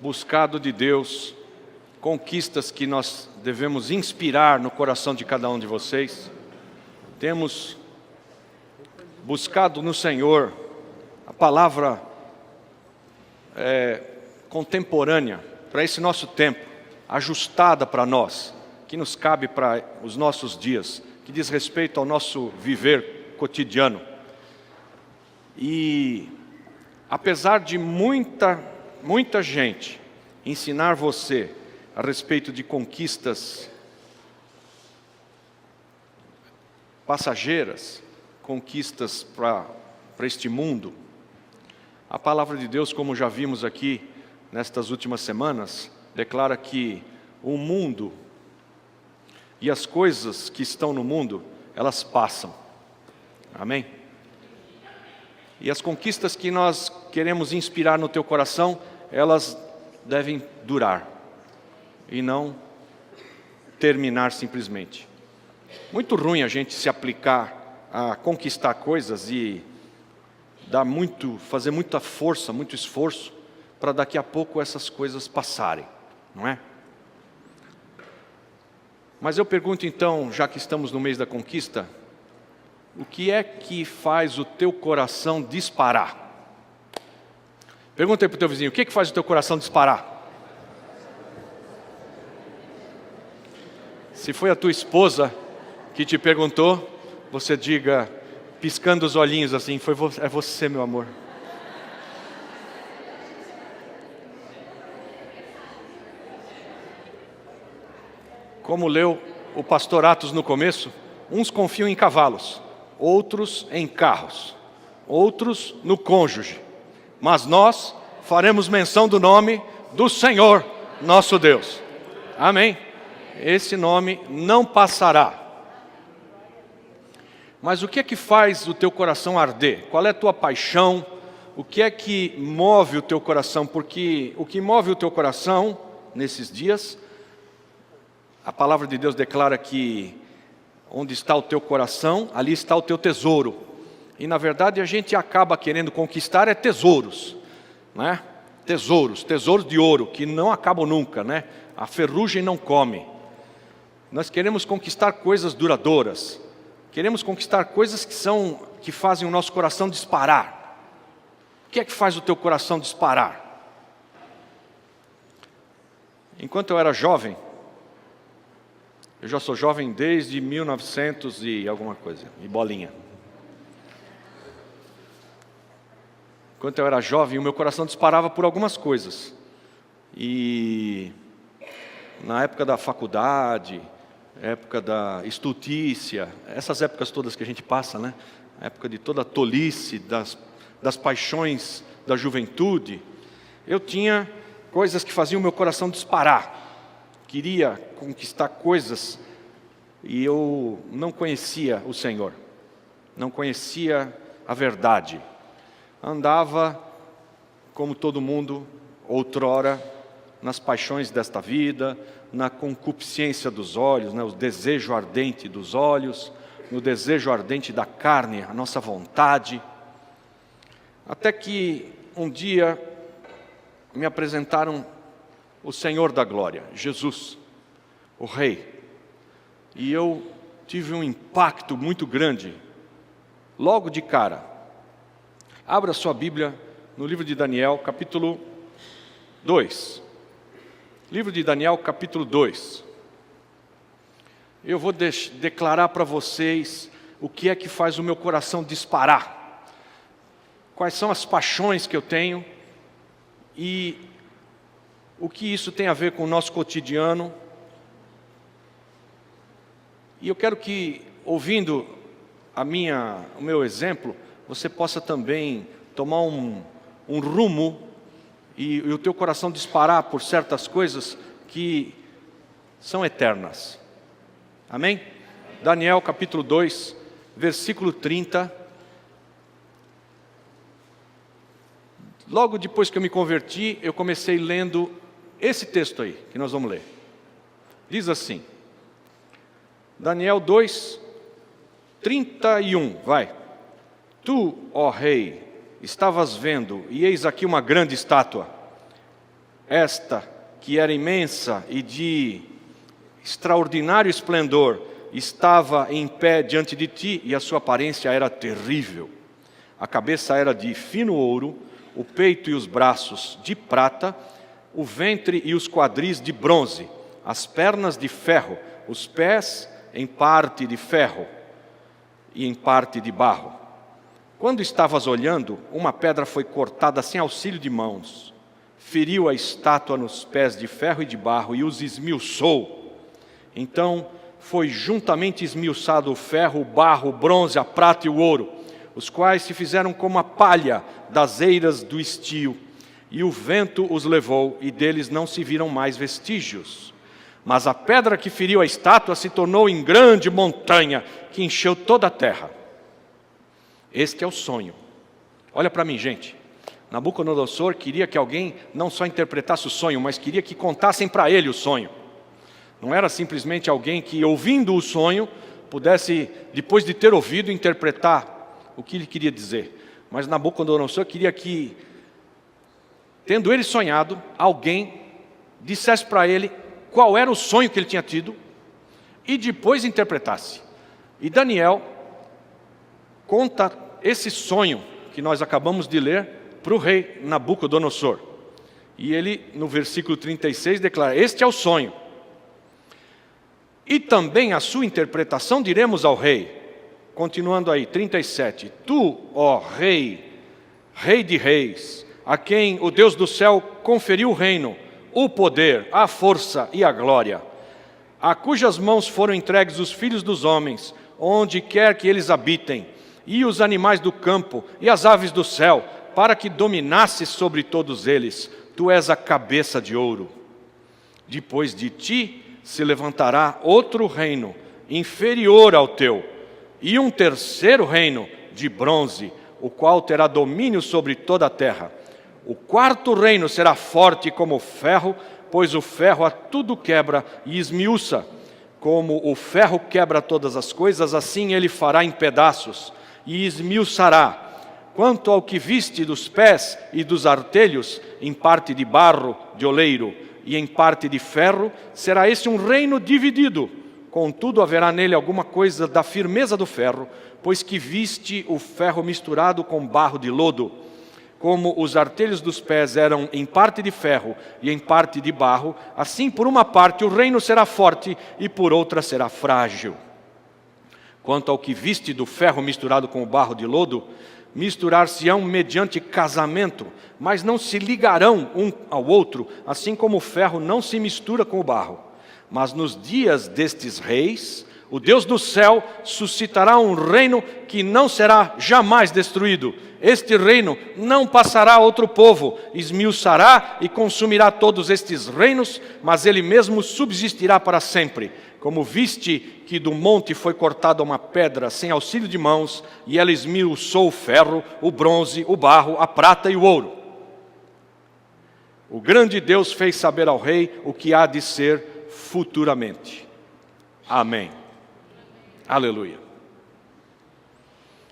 buscado de Deus conquistas que nós devemos inspirar no coração de cada um de vocês. Temos buscado no Senhor a palavra contemporânea para esse nosso tempo, ajustada para nós, que nos cabe para os nossos dias, que diz respeito ao nosso viver cotidiano. E apesar de muita gente ensinar você a respeito de conquistas passageiras, conquistas para este mundo, a palavra de Deus, como já vimos aqui nestas últimas semanas, declara que o mundo e as coisas que estão no mundo, elas passam. Amém? E as conquistas que nós queremos inspirar no teu coração, elas devem durar e não terminar simplesmente. Muito ruim a gente se aplicar a conquistar coisas e fazer muita força, muito esforço, para daqui a pouco essas coisas passarem, não é? Mas eu pergunto então, já que estamos no mês da conquista, o que é que faz o teu coração disparar? Pergunta aí para o teu vizinho, o que é que faz o teu coração disparar? Se foi a tua esposa que te perguntou, você diga, piscando os olhinhos assim, é você, meu amor. Como leu o pastor Atos no começo, uns confiam em cavalos, outros em carros, outros no cônjuge. Mas nós faremos menção do nome do Senhor, nosso Deus. Amém? Esse nome não passará. Mas o que é que faz o teu coração arder? Qual é a tua paixão? O que é que move o teu coração? Porque o que move o teu coração nesses dias, a palavra de Deus declara que onde está o teu coração, ali está o teu tesouro. E na verdade a gente acaba querendo conquistar tesouros, né? Tesouros de ouro, que não acabam nunca, né? A ferrugem não come. Nós queremos conquistar coisas duradouras. Queremos conquistar coisas que fazem o nosso coração disparar. O que é que faz o teu coração disparar? Enquanto eu era jovem, eu já sou jovem desde 1900 e alguma coisa, e bolinha. Enquanto eu era jovem, o meu coração disparava por algumas coisas. E na época da faculdade, época da estultícia, essas épocas todas que a gente passa, né? A época de toda a tolice, das paixões da juventude, eu tinha coisas que faziam o meu coração disparar. Queria conquistar coisas e eu não conhecia o Senhor, não conhecia a verdade. Andava, como todo mundo, outrora, nas paixões desta vida, na concupiscência dos olhos, né, o desejo ardente dos olhos, no desejo ardente da carne, a nossa vontade. Até que um dia me apresentaram o Senhor da glória, Jesus, o Rei. E eu tive um impacto muito grande, logo de cara. Abra sua Bíblia no livro de Daniel, capítulo 2. Livro de Daniel, capítulo 2. Eu vou declarar para vocês o que é que faz o meu coração disparar. Quais são as paixões que eu tenho e o que isso tem a ver com o nosso cotidiano. E eu quero que, ouvindo o meu exemplo, você possa também tomar um rumo e o teu coração disparar por certas coisas que são eternas. Amém? Daniel capítulo 2, versículo 30. Logo depois que eu me converti, eu comecei lendo esse texto aí, que nós vamos ler. Diz assim, Daniel 2, 31, vai. Tu, ó rei, estavas vendo, e eis aqui uma grande estátua. esta, que era imensa e de extraordinário esplendor, estava em pé diante de ti, e a sua aparência era terrível. A cabeça era de fino ouro, o peito e os braços de prata, o ventre e os quadris de bronze, as pernas de ferro, os pés em parte de ferro e em parte de barro. Quando estavas olhando, uma pedra foi cortada sem auxílio de mãos, feriu a estátua nos pés de ferro e de barro e os esmiuçou. Então foi juntamente esmiuçado o ferro, o barro, o bronze, a prata e o ouro, os quais se fizeram como a palha das eiras do estio, e o vento os levou, e deles não se viram mais vestígios. Mas a pedra que feriu a estátua se tornou em grande montanha, que encheu toda a terra. Este é o sonho. Olha para mim, gente. Nabucodonosor queria que alguém não só interpretasse o sonho, mas queria que contassem para ele o sonho. Não era simplesmente alguém que, ouvindo o sonho, pudesse, depois de ter ouvido, interpretar o que ele queria dizer. Mas Nabucodonosor queria que, tendo ele sonhado, alguém dissesse para ele qual era o sonho que ele tinha tido e depois interpretasse. E Daniel conta esse sonho que nós acabamos de ler para o rei Nabucodonosor. E ele, no versículo 36, declara: este é o sonho. E também a sua interpretação diremos ao rei. Continuando aí, 37. Tu, ó rei, rei de reis, a quem o Deus do céu conferiu o reino, o poder, a força e a glória, a cujas mãos foram entregues os filhos dos homens, onde quer que eles habitem, e os animais do campo e as aves do céu, para que dominasses sobre todos eles. Tu és a cabeça de ouro. Depois de ti se levantará outro reino, inferior ao teu, e um terceiro reino de bronze, o qual terá domínio sobre toda a terra. O quarto reino será forte como o ferro, pois o ferro a tudo quebra e esmiuça. Como o ferro quebra todas as coisas, assim ele fará em pedaços e esmiuçará. Quanto ao que viste dos pés e dos artelhos, em parte de barro de oleiro e em parte de ferro, será esse um reino dividido. Contudo, haverá nele alguma coisa da firmeza do ferro, pois que viste o ferro misturado com barro de lodo. Como os artelhos dos pés eram em parte de ferro e em parte de barro, assim por uma parte o reino será forte e por outra será frágil. Quanto ao que viste do ferro misturado com o barro de lodo, misturar-se-ão mediante casamento, mas não se ligarão um ao outro, assim como o ferro não se mistura com o barro. Mas nos dias destes reis, o Deus do céu suscitará um reino que não será jamais destruído. Este reino não passará a outro povo, esmiuçará e consumirá todos estes reinos, mas ele mesmo subsistirá para sempre. Como viste que do monte foi cortada uma pedra sem auxílio de mãos, e ela esmiuçou o ferro, o bronze, o barro, a prata e o ouro. O grande Deus fez saber ao rei o que há de ser futuramente. Amém. Aleluia.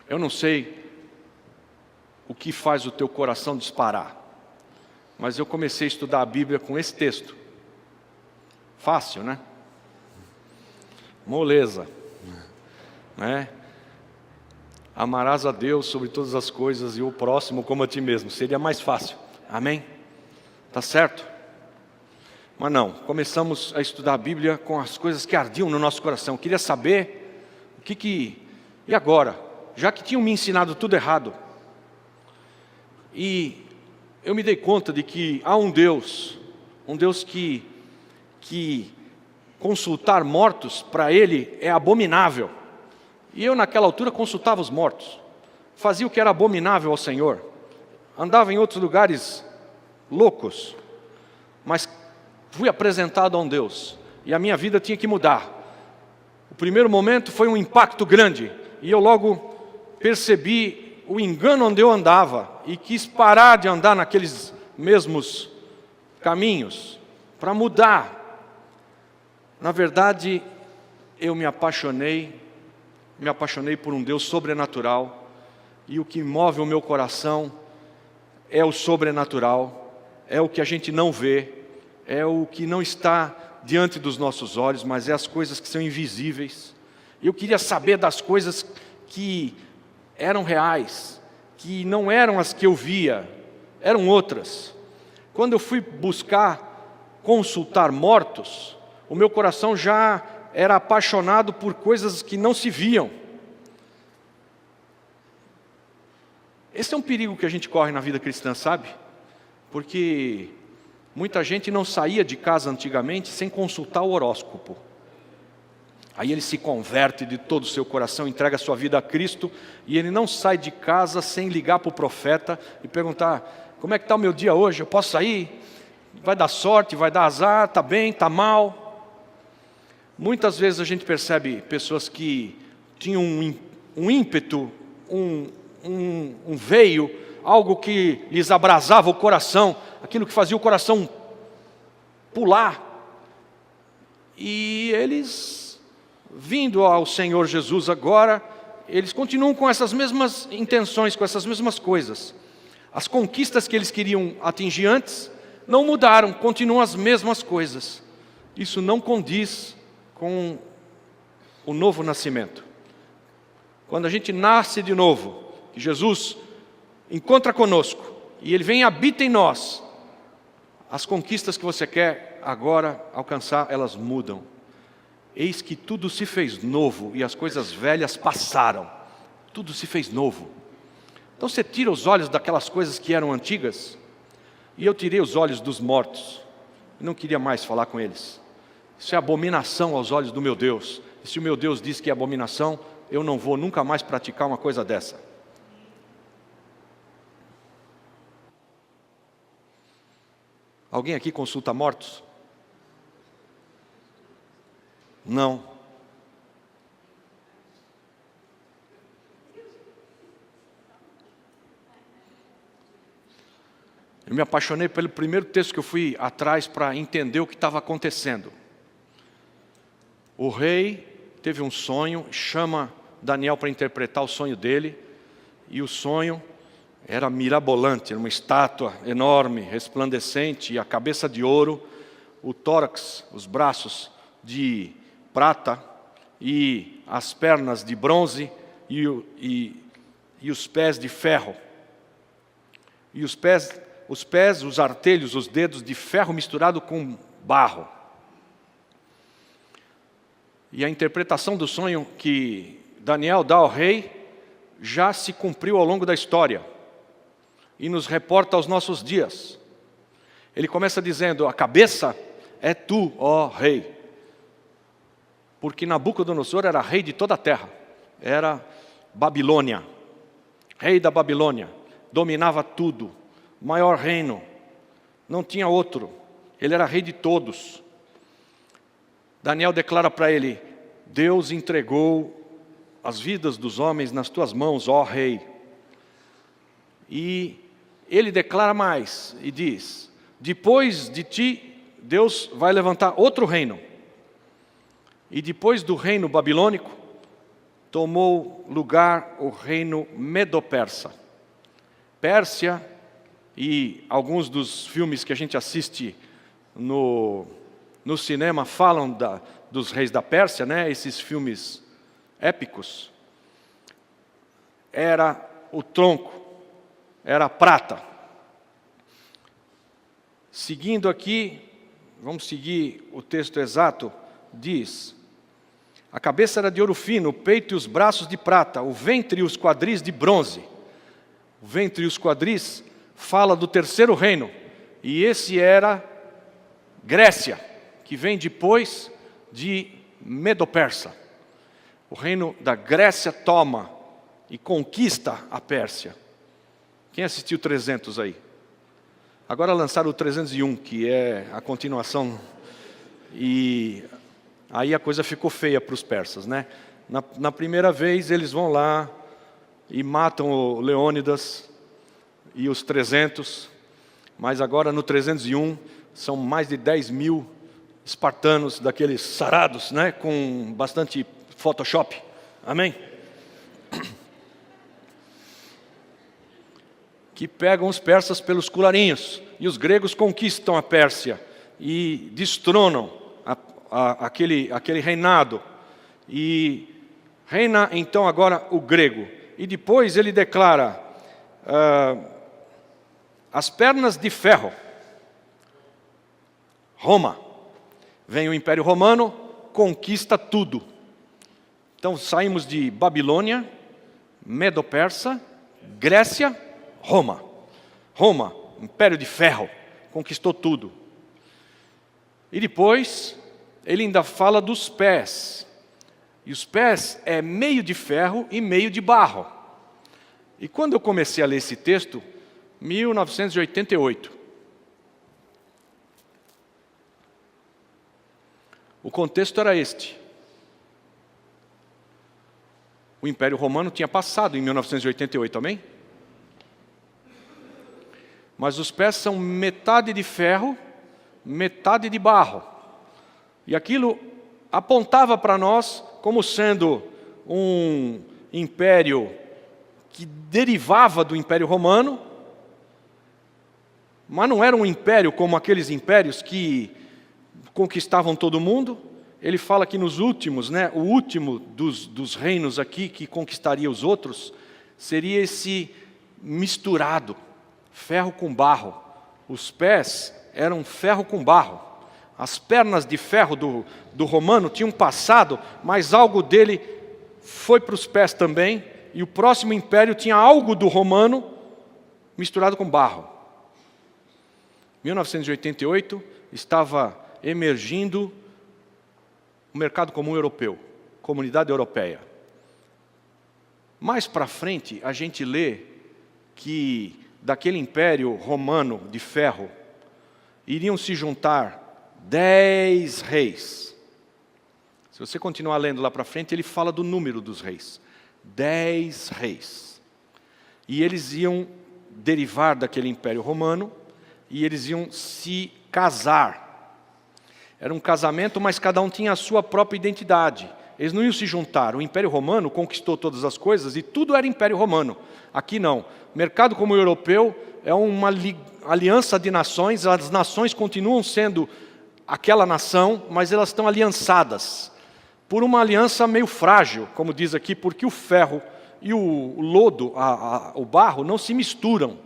Eu não sei o que faz o teu coração disparar, mas eu comecei a estudar a Bíblia com esse texto. Fácil, né? Moleza, né? Amarás a Deus sobre todas as coisas e o próximo como a ti mesmo. Seria mais fácil. Amém? Tá certo? Mas não, começamos a estudar a Bíblia com as coisas que ardiam no nosso coração. Eu queria saber e agora? Já que tinham me ensinado tudo errado. E eu me dei conta de que há um Deus que consultar mortos para ele é abominável. E eu naquela altura consultava os mortos, fazia o que era abominável ao Senhor, andava em outros lugares loucos, mas fui apresentado a um Deus, e a minha vida tinha que mudar. O primeiro momento foi um impacto grande, e eu logo percebi o engano onde eu andava, e quis parar de andar naqueles mesmos caminhos, para mudar. Na verdade, eu me apaixonei por um Deus sobrenatural, e o que move o meu coração é o sobrenatural, é o que a gente não vê, é o que não está diante dos nossos olhos, mas é as coisas que são invisíveis. Eu queria saber das coisas que eram reais, que não eram as que eu via, eram outras. Quando eu fui buscar consultar mortos, o meu coração já era apaixonado por coisas que não se viam. Esse é um perigo que a gente corre na vida cristã, sabe? Porque muita gente não saía de casa antigamente sem consultar o horóscopo. Aí ele se converte de todo o seu coração, entrega a sua vida a Cristo, e ele não sai de casa sem ligar para o profeta e perguntar: como é que está o meu dia hoje? Eu posso sair? Vai dar sorte, vai dar azar, está bem, está mal? Muitas vezes a gente percebe pessoas que tinham um ímpeto, um veio, algo que lhes abrasava o coração, aquilo que fazia o coração pular, e eles, vindo ao Senhor Jesus agora, eles continuam com essas mesmas intenções, com essas mesmas coisas. As conquistas que eles queriam atingir antes não mudaram, continuam as mesmas coisas. Isso não condiz com o novo nascimento. Quando a gente nasce de novo, que Jesus encontra conosco e Ele vem e habita em nós, as conquistas que você quer agora alcançar, elas mudam. Eis que tudo se fez novo e as coisas velhas passaram. Tudo se fez novo. Então você tira os olhos daquelas coisas que eram antigas, e eu tirei os olhos dos mortos. Eu não queria mais falar com eles. Isso é abominação aos olhos do meu Deus. E se o meu Deus diz que é abominação, eu não vou nunca mais praticar uma coisa dessa. Alguém aqui consulta mortos? Não. Eu me apaixonei pelo primeiro texto que eu fui atrás para entender o que estava acontecendo. O rei teve um sonho, chama Daniel para interpretar o sonho dele, e o sonho era mirabolante, era uma estátua enorme, resplandecente, e a cabeça de ouro, o tórax, os braços de prata, e as pernas de bronze, e os pés de ferro. E os pés, os artelhos, os dedos de ferro misturado com barro. E a interpretação do sonho que Daniel dá ao rei já se cumpriu ao longo da história e nos reporta aos nossos dias. Ele começa dizendo: a cabeça é tu, ó rei. Porque Nabucodonosor era rei de toda a terra. Era Babilônia, rei da Babilônia, dominava tudo, maior reino, não tinha outro, ele era rei de todos. Daniel declara para ele: Deus entregou as vidas dos homens nas tuas mãos, ó rei. E ele declara mais e diz: depois de ti, Deus vai levantar outro reino. E depois do reino babilônico, tomou lugar o reino medo-persa. Pérsia, e alguns dos filmes que a gente assiste no cinema falam dos reis da Pérsia, né? Esses filmes épicos. Era o tronco, era a prata. Seguindo aqui, vamos seguir o texto exato, diz: a cabeça era de ouro fino, o peito e os braços de prata, o ventre e os quadris de bronze. O ventre e os quadris fala do terceiro reino, e esse era Grécia, que vem depois de Medo-Persa. O reino da Grécia toma e conquista a Pérsia. Quem assistiu 300 aí? Agora lançaram o 301, que é a continuação, e aí a coisa ficou feia para os persas, né? Na primeira vez eles vão lá e matam o Leônidas e os 300, mas agora no 301 são mais de 10 mil espartanos, daqueles sarados, né? Com bastante Photoshop. Amém? que pegam os persas pelos colarinhos, e os gregos conquistam a Pérsia e destronam aquele reinado. E reina então agora o grego. E depois ele declara as pernas de ferro. Roma. Vem o Império Romano, conquista tudo. Então saímos de Babilônia, Medo-Persa, Grécia, Roma. Roma, Império de Ferro, conquistou tudo. E depois, ele ainda fala dos pés. E os pés é meio de ferro e meio de barro. E quando eu comecei a ler esse texto, 1988. O contexto era este. O Império Romano tinha passado em 1988, amém? Mas os pés são metade de ferro, metade de barro. E aquilo apontava para nós como sendo um império que derivava do Império Romano, mas não era um império como aqueles impérios que conquistavam todo mundo. Ele fala que nos últimos, o último dos reinos aqui que conquistaria os outros, seria esse misturado, ferro com barro. Os pés eram ferro com barro. As pernas de ferro do romano tinham passado, mas algo dele foi para os pés também, e o próximo império tinha algo do romano misturado com barro. 1988 estava emergindo o mercado comum europeu, comunidade europeia. Mais para frente, a gente lê que daquele império romano de ferro, iriam se juntar 10 reis. Se você continuar lendo lá para frente, ele fala do número dos reis. 10 reis. E eles iam derivar daquele império romano, e eles iam se casar. Era um casamento, mas cada um tinha a sua própria identidade. Eles não iam se juntar. O Império Romano conquistou todas as coisas e tudo era Império Romano. Aqui não. O mercado comum europeu é uma aliança de nações. As nações continuam sendo aquela nação, mas elas estão aliançadas. Por uma aliança meio frágil, como diz aqui, porque o ferro e o lodo, o barro, não se misturam.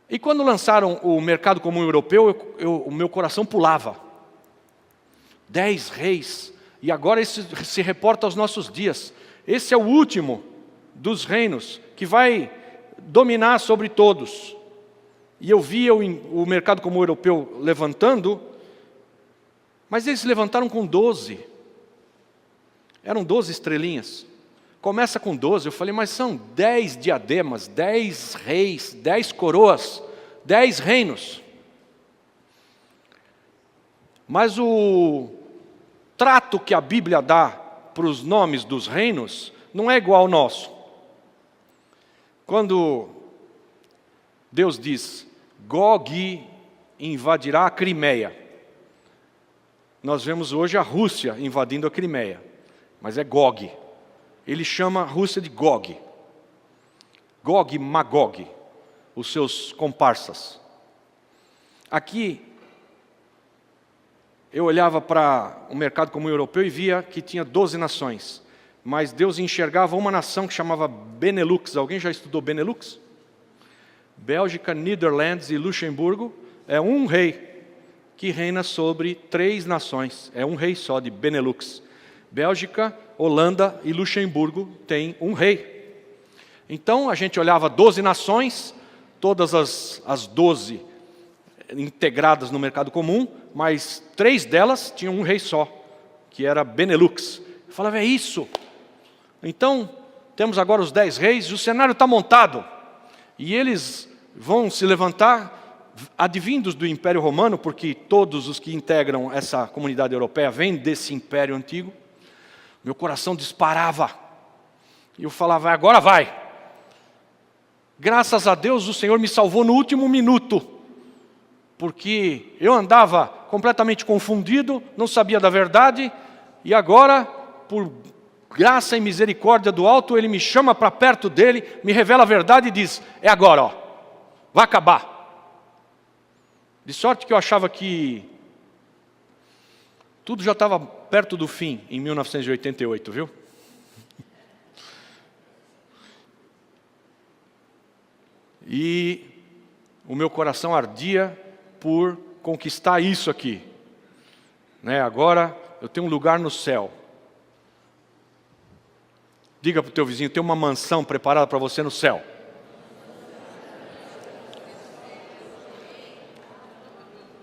E quando lançaram o mercado comum europeu, o meu coração pulava. 10 reis. E agora isso se reporta aos nossos dias. Esse é o último dos reinos que vai dominar sobre todos. E eu via o mercado comum europeu levantando, mas eles levantaram com 12. Eram 12 estrelinhas. Começa com 12, eu falei, mas são 10 diademas, 10 reis, 10 coroas, 10 reinos. Mas o trato que a Bíblia dá para os nomes dos reinos não é igual ao nosso. Quando Deus diz, Gog invadirá a Crimeia, nós vemos hoje a Rússia invadindo a Crimeia, mas é Gog. Ele chama a Rússia de Gog. Gog e Magog, os seus comparsas. Aqui, eu olhava para o mercado comum europeu e via que tinha 12 nações. Mas Deus enxergava uma nação que chamava Benelux. Alguém já estudou Benelux? Bélgica, Netherlands e Luxemburgo. É um rei que reina sobre 3 nações. É um rei só de Benelux. Bélgica, Holanda e Luxemburgo têm um rei. Então a gente olhava 12 nações, todas as 12 integradas no mercado comum, mas 3 delas tinham um rei só, que era Benelux. Eu falava, é isso. Então, temos agora os 10 reis, e o cenário está montado. E eles vão se levantar, advindos do Império Romano, porque todos os que integram essa comunidade europeia vêm desse império antigo. Meu coração disparava. E eu falava, agora vai. Graças a Deus o Senhor me salvou no último minuto. Porque eu andava completamente confundido, não sabia da verdade. E agora, por graça e misericórdia do alto, Ele me chama para perto dEle, me revela a verdade e diz, é agora, ó, vai acabar. De sorte que eu achava que tudo já estava perto do fim, em 1988, viu? E o meu coração ardia por conquistar isso aqui. Né? Agora eu tenho um lugar no céu. Diga para o teu vizinho, tem uma mansão preparada para você no céu.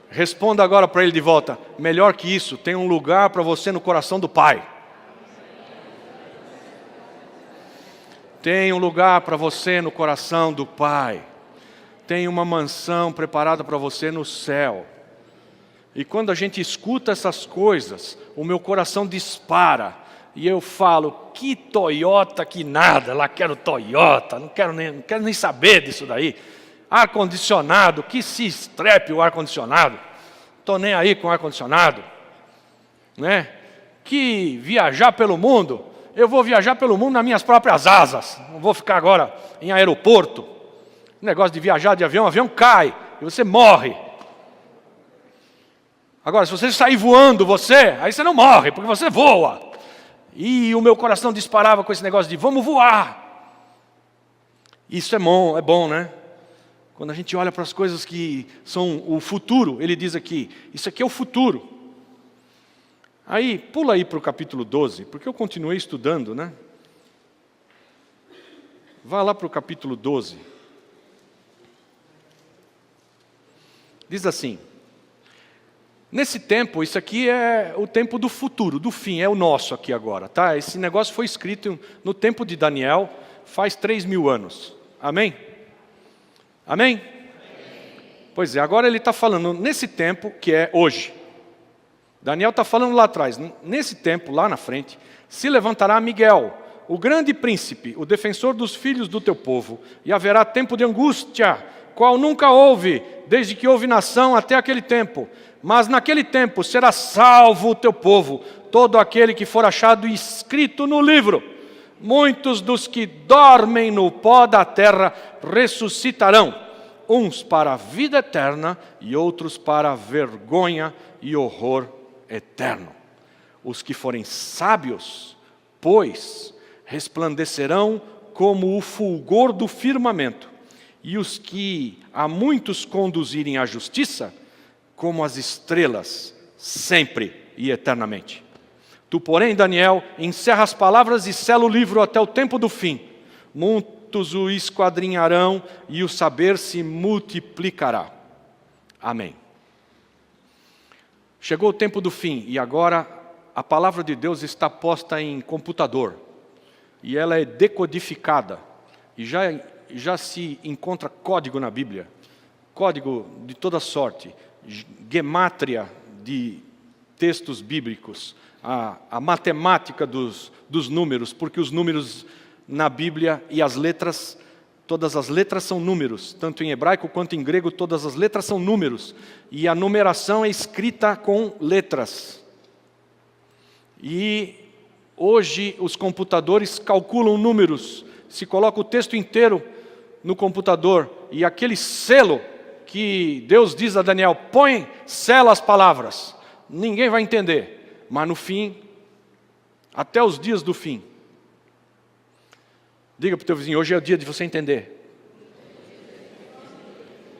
Responda agora para ele de volta, melhor que isso, tem um lugar para você no coração do Pai. Tem um lugar para você no coração do Pai. Tem uma mansão preparada para você no céu. E quando a gente escuta essas coisas, o meu coração dispara. E eu falo, que Toyota, que nada, lá quero Toyota, não quero nem saber disso daí. Ar-condicionado, que se estrepe o ar-condicionado. Estou nem aí com ar-condicionado. Né? Que viajar pelo mundo, eu vou viajar pelo mundo nas minhas próprias asas. Não vou ficar agora em aeroporto. O negócio de viajar de avião, o avião cai e você morre. Agora, se você sair voando, aí você não morre, porque você voa. E o meu coração disparava com esse negócio de vamos voar. Isso é bom, né? Quando a gente olha para as coisas que são o futuro, ele diz aqui, isso aqui é o futuro. Aí, pula aí para o capítulo 12, porque eu continuei estudando, né? Vá lá para o capítulo 12. Diz assim, nesse tempo, isso aqui é o tempo do futuro, do fim, é o nosso aqui agora, tá? Esse negócio foi escrito no tempo de Daniel, faz 3.000 anos. Amém? Amém? Pois é, agora ele está falando nesse tempo que é hoje. Daniel está falando lá atrás, nesse tempo, lá na frente, se levantará Miguel, o grande príncipe, o defensor dos filhos do teu povo, e haverá tempo de angústia, qual nunca houve, desde que houve nação até aquele tempo. Mas naquele tempo será salvo o teu povo, todo aquele que for achado escrito no livro. Muitos dos que dormem no pó da terra ressuscitarão, uns para a vida eterna e outros para a vergonha e horror eterno. Os que forem sábios, pois, resplandecerão como o fulgor do firmamento, e os que a muitos conduzirem à justiça, como as estrelas, sempre e eternamente. Tu, porém, Daniel, encerra as palavras e sela o livro até o tempo do fim. Muitos o esquadrinharão e o saber se multiplicará. Amém. Chegou o tempo do fim e agora a palavra de Deus está posta em computador. E ela é decodificada. E já se encontra código na Bíblia. Código de toda sorte. Gemátria de textos bíblicos. A matemática dos números. Porque os números na Bíblia e as letras, todas as letras são números. Tanto em hebraico quanto em grego, todas as letras são números. E a numeração é escrita com letras. E hoje os computadores calculam números. Se coloca o texto inteiro no computador e aquele selo que Deus diz a Daniel, sela as palavras. Ninguém vai entender, mas no fim, até os dias do fim. Diga para o teu vizinho, hoje é o dia de você entender.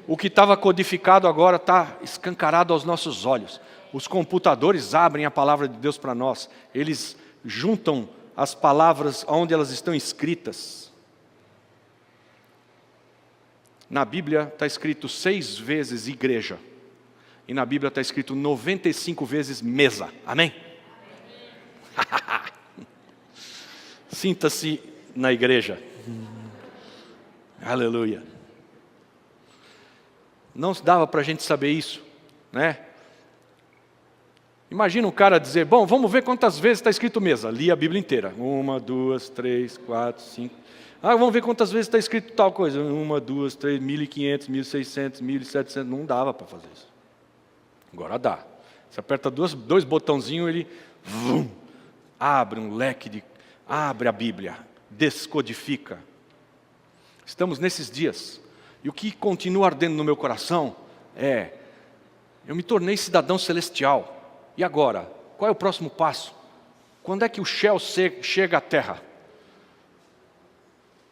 O que estava codificado agora está escancarado aos nossos olhos. Os computadores abrem a palavra de Deus para nós. Eles juntam as palavras onde elas estão escritas. Na Bíblia está escrito 6 vezes igreja. E na Bíblia está escrito 95 vezes mesa. Amém? Sinta-se na igreja. Aleluia. Não dava para a gente saber isso, né? Imagina um cara dizer, bom, vamos ver quantas vezes está escrito mesa. Li a Bíblia inteira. 1, 2, 3, 4, 5. Vamos ver quantas vezes está escrito tal coisa. 1, 2, 3, 1.500, 1.600, 1.700. Não dava para fazer isso. Agora dá. Você aperta dois botãozinhos, ele abre um leque Abre a Bíblia, descodifica. Estamos nesses dias. E o que continua ardendo no meu coração é: eu me tornei cidadão celestial. E agora? Qual é o próximo passo? Quando é que o céu chega à terra?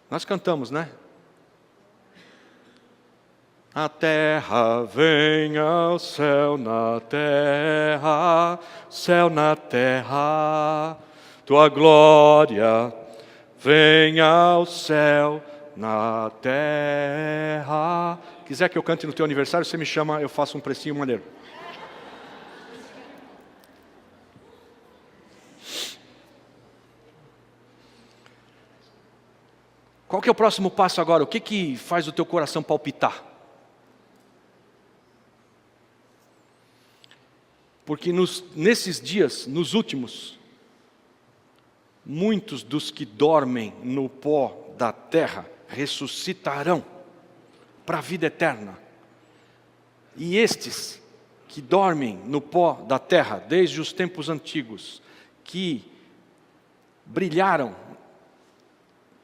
Nós cantamos, né? A terra vem ao céu na terra, céu na terra, tua glória vem ao céu na terra. Quiser que eu cante no teu aniversário, você me chama, eu faço um precinho maneiro. Qual que é o próximo passo agora? O que faz o teu coração palpitar? Porque nesses dias, nos últimos, muitos dos que dormem no pó da terra ressuscitarão para a vida eterna. E estes que dormem no pó da terra, desde os tempos antigos, que brilharam,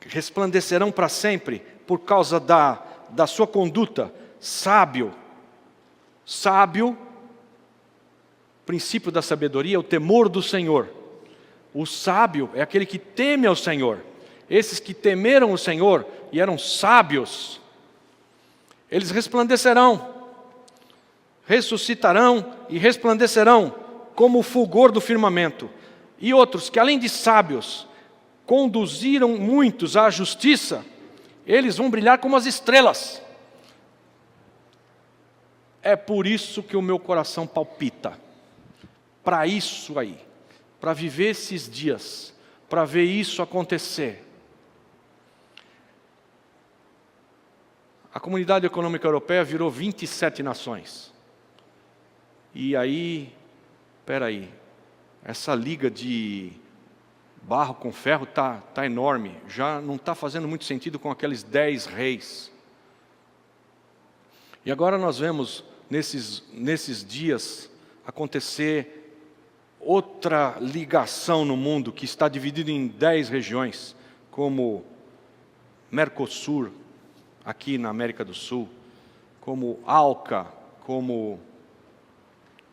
resplandecerão para sempre por causa da sua conduta. Sábio, princípio da sabedoria, o temor do Senhor. O sábio é aquele que teme ao Senhor. Esses que temeram o Senhor e eram sábios, eles resplandecerão, ressuscitarão e resplandecerão como o fulgor do firmamento. E outros que, além de sábios, conduziram muitos à justiça, eles vão brilhar como as estrelas. É por isso que o meu coração palpita. Para isso aí, para viver esses dias, para ver isso acontecer. A Comunidade Econômica Europeia virou 27 nações. E aí, essa liga de barro com ferro tá enorme. Já não está fazendo muito sentido com aqueles 10 reis. E agora nós vemos, nesses dias, acontecer outra ligação no mundo, que está dividido em 10 regiões, como Mercosul, aqui na América do Sul, como ALCA, como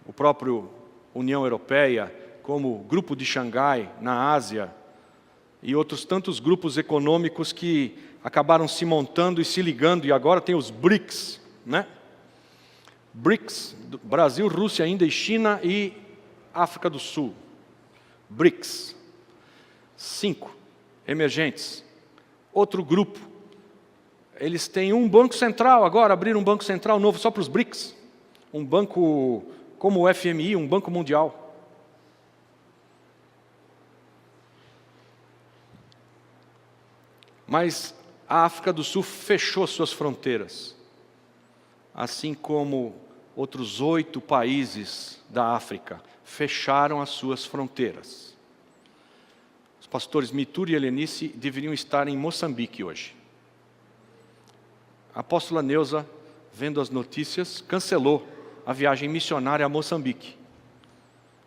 o próprio União Europeia, como Grupo de Xangai, na Ásia, e outros tantos grupos econômicos que acabaram se montando e se ligando, e agora tem os BRICS, né? BRICS, Brasil, Rússia, Índia e China e África do Sul. BRICS. 5 emergentes. Outro grupo. Eles têm um banco central agora, abriram um banco central novo só para os BRICS. Um banco como o FMI, um banco mundial. Mas a África do Sul fechou suas fronteiras, assim como outros 8 países da África fecharam as suas fronteiras. Os pastores Mitur e Helenice deveriam estar em Moçambique hoje. A apóstola Neuza, vendo as notícias, cancelou a viagem missionária a Moçambique.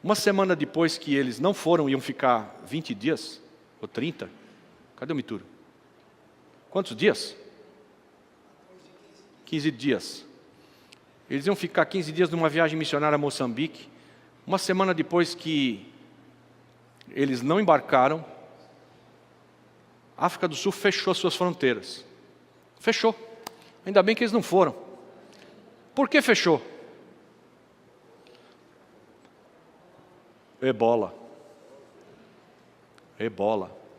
Uma semana depois que eles não foram, iam ficar 20 dias, ou 30. Cadê o Mitur? Quantos dias? 15 dias. Eles iam ficar 15 dias numa viagem missionária a Moçambique. Uma semana depois que eles não embarcaram, a África do Sul fechou as suas fronteiras. Fechou. Ainda bem que eles não foram. Por que fechou? Ebola.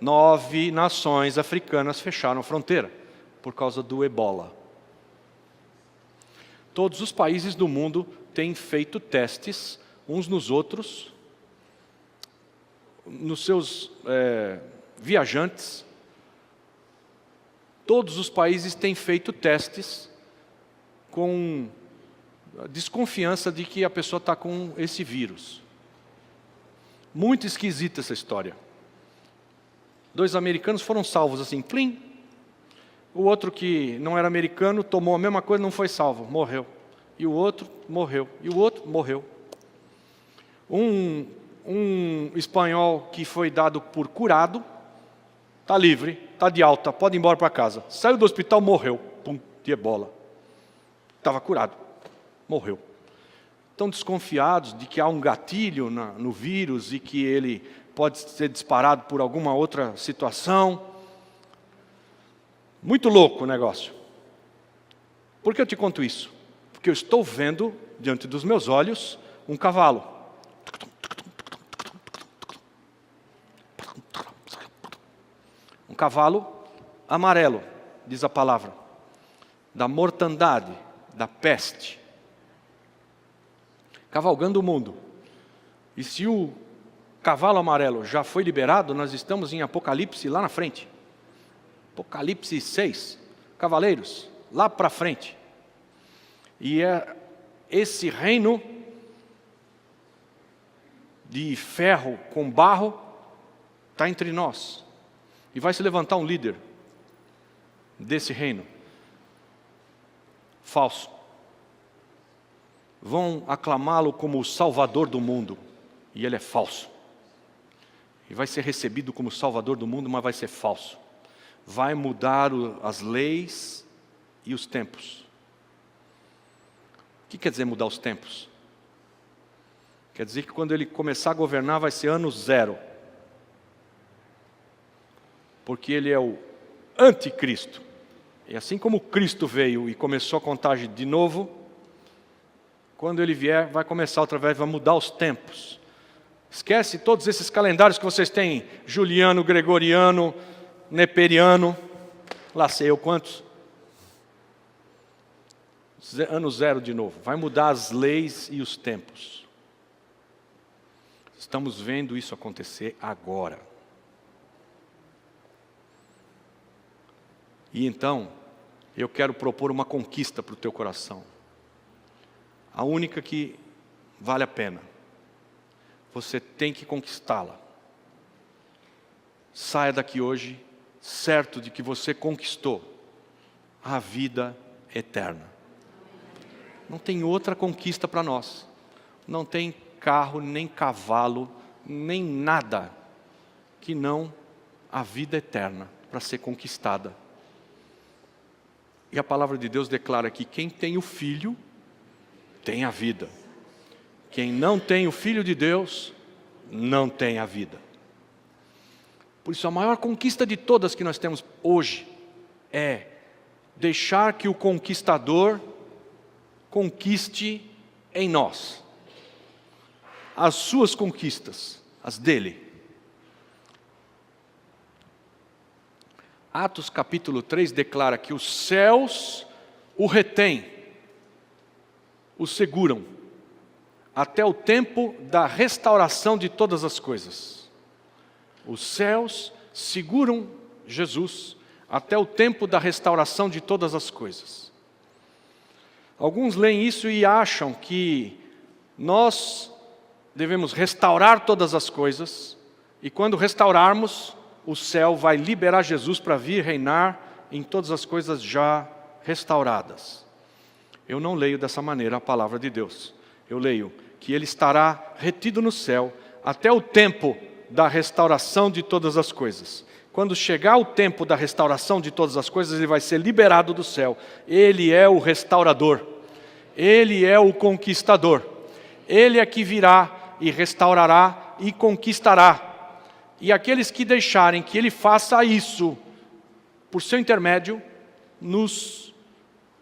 9 nações africanas fecharam a fronteira por causa do ebola. Todos os países do mundo têm feito testes uns nos outros, nos seus viajantes. Todos os países têm feito testes com desconfiança de que a pessoa está com esse vírus. Muito esquisita essa história. 2 americanos foram salvos assim, plim. O outro que não era americano tomou a mesma coisa, não foi salvo, morreu. E o outro morreu. E o outro morreu. Um espanhol que foi dado por curado, está livre, está de alta, pode ir embora para casa. Saiu do hospital, morreu. Pum, de ebola. Estava curado, morreu. Estão desconfiados de que há um gatilho no vírus e que ele pode ser disparado por alguma outra situação. Muito louco o negócio. Por que eu te conto isso? Porque eu estou vendo, diante dos meus olhos, um cavalo. Um cavalo amarelo, diz a palavra, da mortandade, da peste, cavalgando o mundo. E se o cavalo amarelo já foi liberado, nós estamos em Apocalipse lá na frente. Apocalipse 6, cavaleiros, lá para frente. E é esse reino de ferro com barro está entre nós. E vai se levantar um líder desse reino. Falso. Vão aclamá-lo como o Salvador do mundo. E ele é falso. E vai ser recebido como Salvador do mundo, mas vai ser falso. Vai mudar as leis e os tempos. O que quer dizer mudar os tempos? Quer dizer que quando ele começar a governar vai ser ano zero. Porque ele é o anticristo. E assim como Cristo veio e começou a contagem de novo, quando ele vier, vai começar outra vez, vai mudar os tempos. Esquece todos esses calendários que vocês têm, juliano, gregoriano, neperiano, lá sei eu quantos. Ano zero de novo, vai mudar as leis e os tempos. Estamos vendo isso acontecer agora. E então, eu quero propor uma conquista para o teu coração. A única que vale a pena. Você tem que conquistá-la. Saia daqui hoje, certo de que você conquistou a vida eterna. Não tem outra conquista para nós. Não tem carro, nem cavalo, nem nada que não a vida eterna para ser conquistada. E a palavra de Deus declara que quem tem o Filho, tem a vida. Quem não tem o Filho de Deus, não tem a vida. Por isso a maior conquista de todas que nós temos hoje é deixar que o conquistador conquiste em nós. As suas conquistas, as dele. Atos capítulo 3 declara que os céus o retêm, o seguram, até o tempo da restauração de todas as coisas. Os céus seguram Jesus até o tempo da restauração de todas as coisas. Alguns leem isso e acham que nós devemos restaurar todas as coisas, e quando restaurarmos, o céu vai liberar Jesus para vir reinar em todas as coisas já restauradas. Eu não leio dessa maneira a palavra de Deus. Eu leio que ele estará retido no céu até o tempo da restauração de todas as coisas. Quando chegar o tempo da restauração de todas as coisas, ele vai ser liberado do céu. Ele é o restaurador. Ele é o conquistador. Ele é que virá e restaurará e conquistará. E aqueles que deixarem que ele faça isso, por seu intermédio,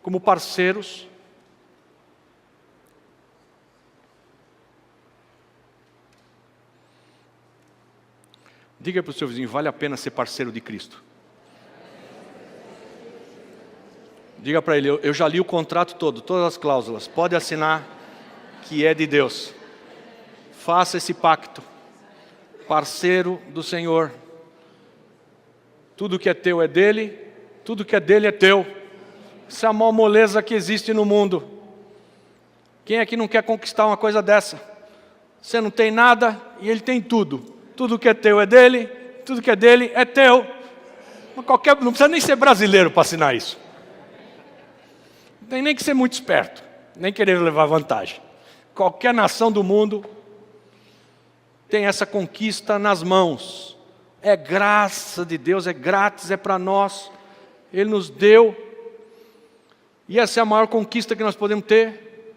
como parceiros, diga para o seu vizinho, vale a pena ser parceiro de Cristo. Diga para ele, eu já li o contrato todo, todas as cláusulas, pode assinar que é de Deus. Faça esse pacto. Parceiro do Senhor. Tudo que é teu é dele, tudo que é dele é teu. Isso é a maior moleza que existe no mundo. Quem é que não quer conquistar uma coisa dessa? Você não tem nada e ele tem tudo. Tudo que é teu é dele, tudo que é dele é teu. Não precisa nem ser brasileiro para assinar isso. Não tem nem que ser muito esperto, nem querer levar vantagem. Qualquer nação do mundo tem essa conquista nas mãos. É graça de Deus, é grátis, é para nós. Ele nos deu. E essa é a maior conquista que nós podemos ter.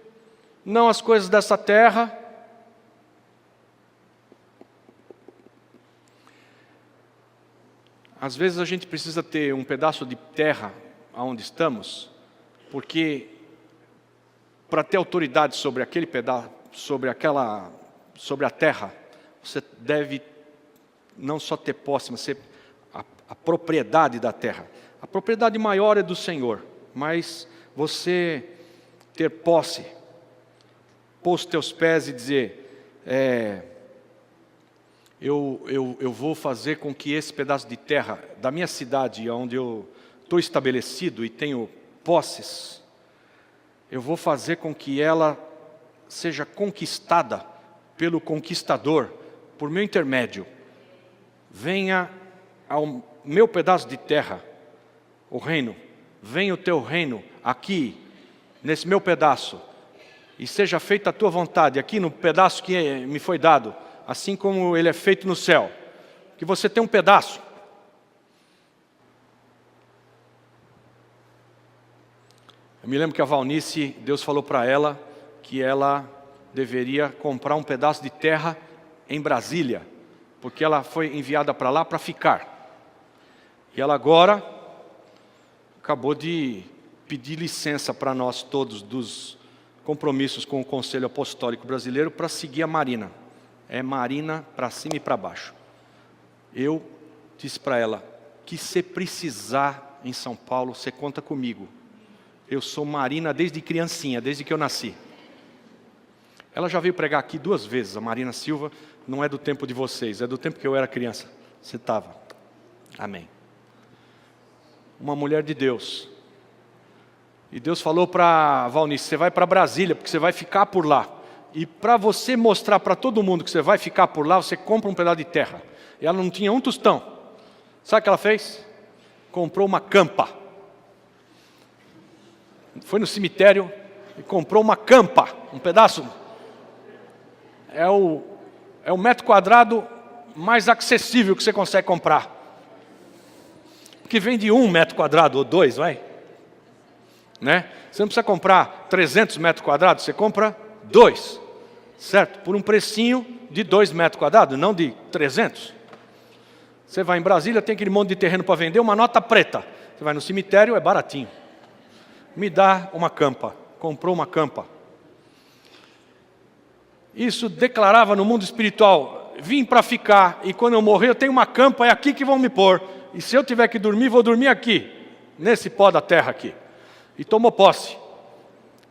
Não as coisas dessa terra. Às vezes a gente precisa ter um pedaço de terra onde estamos, porque para ter autoridade sobre aquele pedaço, sobre a terra, você deve não só ter posse, mas ser a propriedade da terra. A propriedade maior é do Senhor, mas você ter posse, pôr os teus pés e dizer, eu vou fazer com que esse pedaço de terra da minha cidade, onde eu estou estabelecido e tenho posses, eu vou fazer com que ela seja conquistada pelo conquistador, por meu intermédio. Venha ao meu pedaço de terra, o reino, venha o teu reino aqui, nesse meu pedaço, e seja feita a tua vontade, aqui no pedaço que me foi dado, assim como ele é feito no céu. Que você tem um pedaço. Eu me lembro que a Valnice, Deus falou para ela que ela deveria comprar um pedaço de terra em Brasília, porque ela foi enviada para lá para ficar. E ela agora acabou de pedir licença para nós todos dos compromissos com o Conselho Apostólico Brasileiro para seguir a Marina. É Marina para cima e para baixo. Eu disse para ela que se precisar em São Paulo, você conta comigo. Eu sou Marina desde criancinha, desde que eu nasci. Ela já veio pregar aqui 2 vezes, a Marina Silva. Não é do tempo de vocês, é do tempo que eu era criança. Você estava. Amém. Uma mulher de Deus. E Deus falou para Valnice, você vai para Brasília, porque você vai ficar por lá. E para você mostrar para todo mundo que você vai ficar por lá, você compra um pedaço de terra. E ela não tinha um tostão. Sabe o que ela fez? Comprou uma campa. Foi no cemitério e comprou uma campa, um pedaço. É o metro quadrado mais acessível que você consegue comprar. Que vem de 1 metro quadrado ou 2, vai? Né? Você não precisa comprar 300 metros quadrados, você compra 2, certo? Por um precinho de 2 metros quadrados, não de 300. Você vai em Brasília, tem aquele monte de terreno para vender, uma nota preta. Você vai no cemitério, é baratinho. Me dá uma campa. Comprou uma campa. Isso declarava no mundo espiritual, vim para ficar, e quando eu morrer eu tenho uma campa, é aqui que vão me pôr. E se eu tiver que dormir, vou dormir aqui, nesse pó da terra aqui. E tomou posse.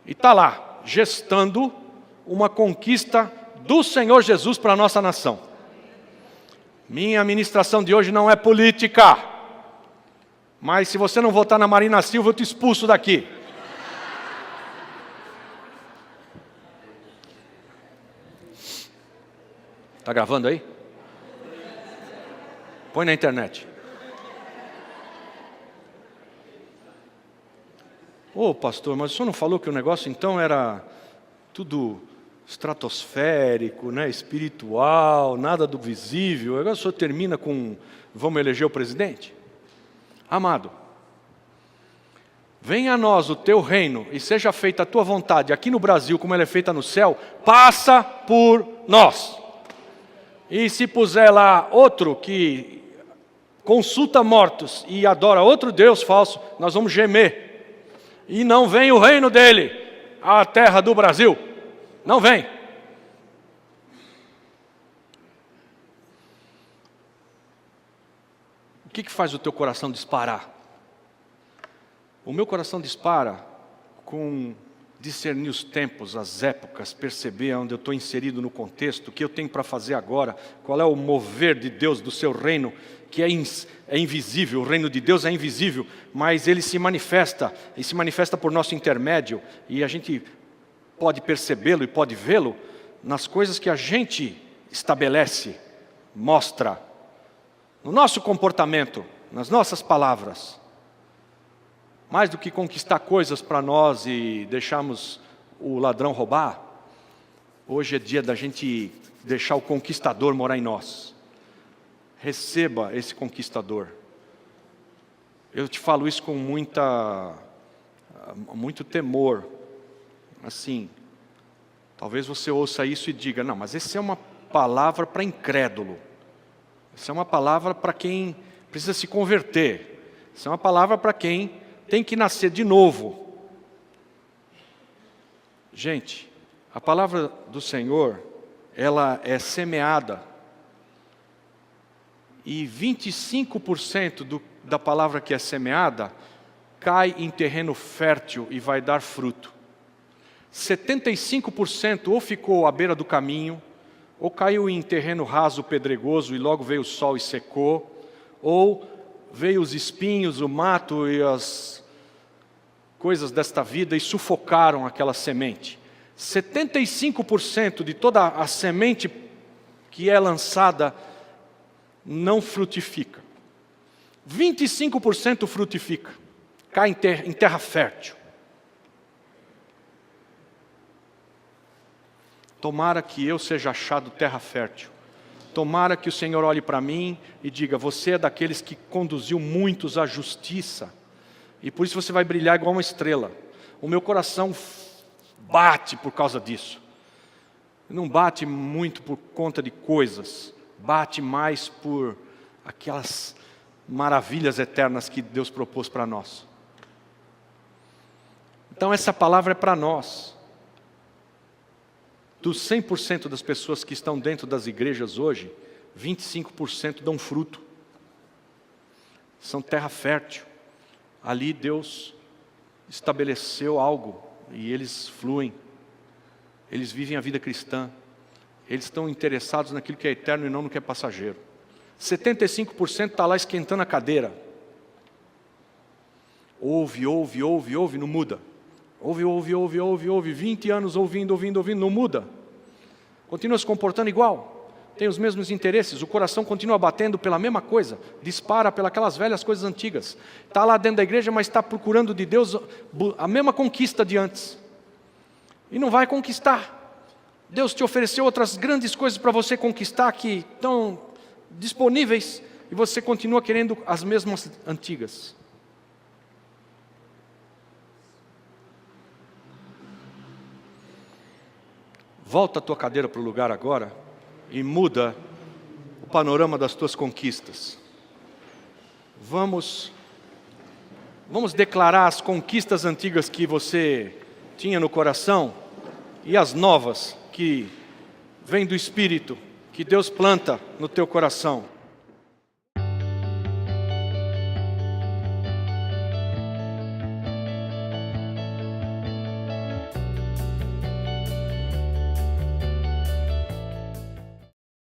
E está lá, gestando uma conquista do Senhor Jesus para a nossa nação. Minha ministração de hoje não é política. Mas se você não votar na Marina Silva, eu te expulso daqui. Está gravando aí? Põe na internet. Ô pastor, mas o senhor não falou que o negócio então era tudo estratosférico, né, espiritual, nada do visível. Agora o senhor termina com, vamos eleger o presidente? Amado, venha a nós o teu reino e seja feita a tua vontade aqui no Brasil como ela é feita no céu, passa por nós. E se puser lá outro que consulta mortos e adora outro Deus falso, nós vamos gemer. E não vem o reino dele à terra do Brasil. Não vem. O que faz o teu coração disparar? O meu coração dispara com discernir os tempos, as épocas, perceber onde eu estou inserido no contexto, o que eu tenho para fazer agora, qual é o mover de Deus, do seu reino, que é invisível. O reino de Deus é invisível, mas ele se manifesta, e se manifesta por nosso intermédio, e a gente pode percebê-lo e pode vê-lo nas coisas que a gente estabelece, mostra, no nosso comportamento, nas nossas palavras. Mais do que conquistar coisas para nós e deixarmos o ladrão roubar, hoje é dia da gente deixar o conquistador morar em nós. receba esse conquistador. Eu te falo isso com muito temor. Assim, talvez você ouça isso e diga, não, mas essa é uma palavra para incrédulo. Essa é uma palavra para quem precisa se converter. Essa é uma palavra para quem tem que nascer de novo. Gente, a palavra do Senhor, ela é semeada. E 25% da palavra que é semeada cai em terreno fértil e vai dar fruto. 75% ou ficou à beira do caminho, ou caiu em terreno raso, pedregoso, e logo veio o sol e secou, ou veio os espinhos, o mato e as coisas desta vida e sufocaram aquela semente. 75% de toda a semente que é lançada não frutifica. 25% frutifica, cai em terra fértil. Tomara que eu seja achado terra fértil. Tomara que o Senhor olhe para mim e diga, você é daqueles que conduziu muitos à justiça, e por isso você vai brilhar igual uma estrela. O meu coração bate por causa disso. Não bate muito por conta de coisas, bate mais por aquelas maravilhas eternas que Deus propôs para nós. Então essa palavra é para nós. Dos 100% das pessoas que estão dentro das igrejas hoje, 25% dão fruto. São terra fértil. Ali Deus estabeleceu algo e eles fluem. Eles vivem a vida cristã. Eles estão interessados naquilo que é eterno e não no que é passageiro. 75% está lá esquentando a cadeira. Ouve, não muda. Ouve, 20 anos ouvindo, não muda. Continua se comportando igual, tem os mesmos interesses, o coração continua batendo pela mesma coisa, dispara pelas velhas coisas antigas. Está lá dentro da igreja, mas está procurando de Deus a mesma conquista de antes. E não vai conquistar. Deus te ofereceu outras grandes coisas para você conquistar que estão disponíveis, e você continua querendo as mesmas antigas. Volta a tua cadeira para o lugar agora e muda o panorama das tuas conquistas. Vamos declarar as conquistas antigas que você tinha no coração e as novas que vêm do Espírito, que Deus planta no teu coração.